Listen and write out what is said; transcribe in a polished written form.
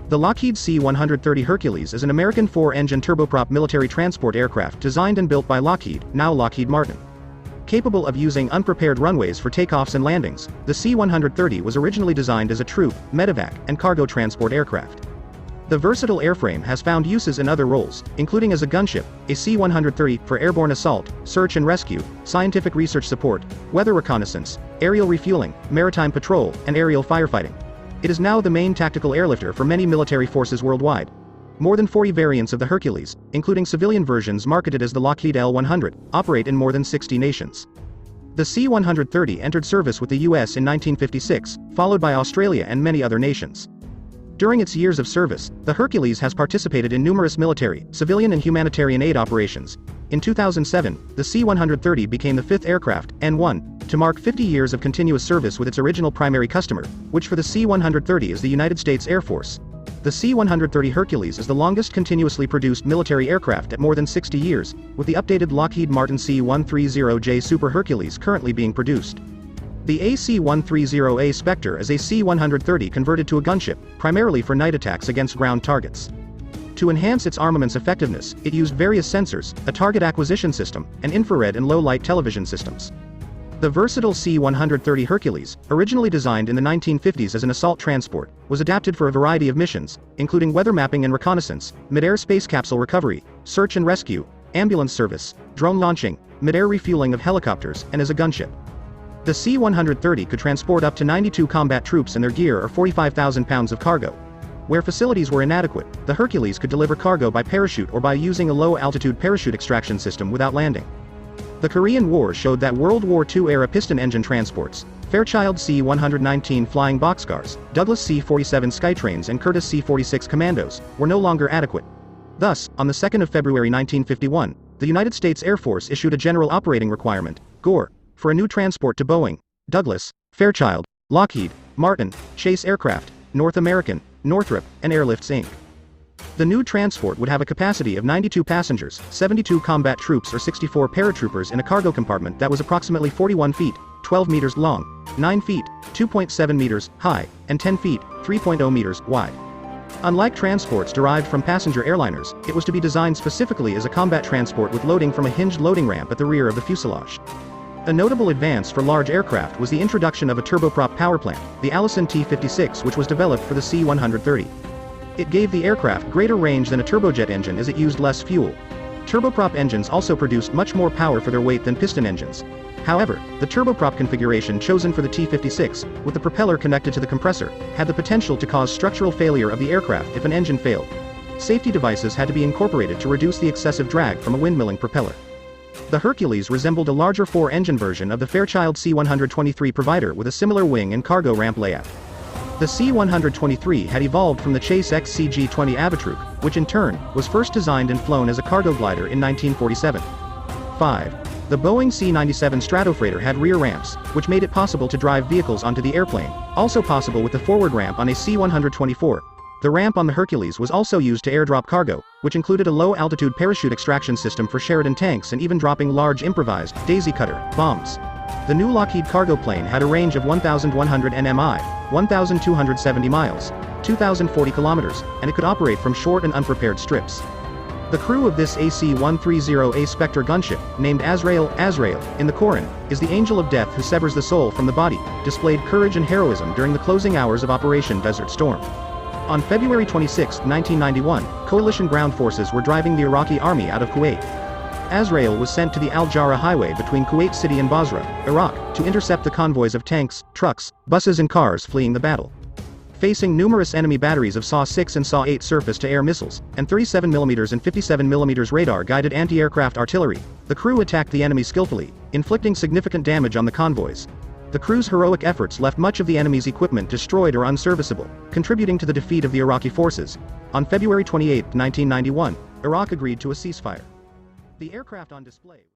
The Lockheed C-130 Hercules is an American four-engine turboprop military transport aircraft designed and built by Lockheed, now Lockheed Martin. Capable of using unprepared runways for takeoffs and landings, the C-130 was originally designed as a troop, medevac, and cargo transport aircraft. The versatile airframe has found uses in other roles, including as a gunship, a C-130 for airborne assault, search and rescue, scientific research support, weather reconnaissance, aerial refueling, maritime patrol, and aerial firefighting. It is now the main tactical airlifter for many military forces worldwide. More than 40 variants of the Hercules, including civilian versions marketed as the Lockheed L-100, operate in more than 60 nations. The C-130 entered service with the US in 1956, followed by Australia and many other nations. During its years of service, the Hercules has participated in numerous military, civilian and humanitarian aid operations. In 2007, the C-130 became the fifth aircraft, N1, to mark 50 years of continuous service with its original primary customer, which for the C-130 is the United States Air Force. The C-130 Hercules is the longest continuously produced military aircraft at more than 60 years, with the updated Lockheed Martin C-130J Super Hercules currently being produced. The AC-130A Spectre is a C-130 converted to a gunship, primarily for night attacks against ground targets. To enhance its armament's effectiveness, it used various sensors, a target acquisition system, and infrared and low-light television systems. The versatile C-130 Hercules, originally designed in the 1950s as an assault transport, was adapted for a variety of missions, including weather mapping and reconnaissance, mid-air space capsule recovery, search and rescue, ambulance service, drone launching, mid-air refueling of helicopters, and as a gunship. The C-130 could transport up to 92 combat troops and their gear or 45,000 pounds of cargo. Where facilities were inadequate, the Hercules could deliver cargo by parachute or by using a low-altitude parachute extraction system without landing. The Korean War showed that World War II-era piston engine transports, Fairchild C-119 Flying Boxcars, Douglas C-47 Skytrains and Curtiss C-46 Commandos, were no longer adequate. Thus, on the 2nd of February 1951, the United States Air Force issued a General Operating Requirement, GOR, for a new transport to Boeing, Douglas, Fairchild, Lockheed, Martin, Chase Aircraft, North American, Northrop, and Airlifts Inc. The new transport would have a capacity of 92 passengers, 72 combat troops or 64 paratroopers in a cargo compartment that was approximately 41 feet, 12 meters long, 9 feet, 2.7 meters high, and 10 feet, 3.0 meters wide. Unlike transports derived from passenger airliners, it was to be designed specifically as a combat transport with loading from a hinged loading ramp at the rear of the fuselage. A notable advance for large aircraft was the introduction of a turboprop power plant, the Allison T-56, which was developed for the C-130. It gave the aircraft greater range than a turbojet engine as it used less fuel. Turboprop engines also produced much more power for their weight than piston engines. However, the turboprop configuration chosen for the T-56, with the propeller connected to the compressor, had the potential to cause structural failure of the aircraft if an engine failed. Safety devices had to be incorporated to reduce the excessive drag from a windmilling propeller. The Hercules resembled a larger four-engine version of the Fairchild C-123 provider with a similar wing and cargo ramp layout. The C-123 had evolved from the Chase XCG-20 Avatroupe, which in turn, was first designed and flown as a cargo glider in 1947. 5. The Boeing C-97 Stratofreighter had rear ramps, which made it possible to drive vehicles onto the airplane, also possible with the forward ramp on a C-124. The ramp on the Hercules was also used to airdrop cargo, which included a low-altitude parachute extraction system for Sheridan tanks and even dropping large improvised, daisy cutter, bombs. The new Lockheed cargo plane had a range of 1,100 nmi, 1,270 miles, 2,040 kilometers, and it could operate from short and unprepared strips. The crew of this AC-130A Spectre gunship, named Azrael in the Koran, is the angel of death who severs the soul from the body, displayed courage and heroism during the closing hours of Operation Desert Storm. On February 26, 1991, coalition ground forces were driving the Iraqi army out of Kuwait. Azrael was sent to the Al-Jarrah highway between Kuwait City and Basra, Iraq, to intercept the convoys of tanks, trucks, buses and cars fleeing the battle. Facing numerous enemy batteries of SAW-6 and SAW-8 surface-to-air missiles, and 37mm and 57mm radar-guided anti-aircraft artillery, the crew attacked the enemy skillfully, inflicting significant damage on the convoys. The crew's heroic efforts left much of the enemy's equipment destroyed or unserviceable, contributing to the defeat of the Iraqi forces. On February 28, 1991, Iraq agreed to a ceasefire. The aircraft on display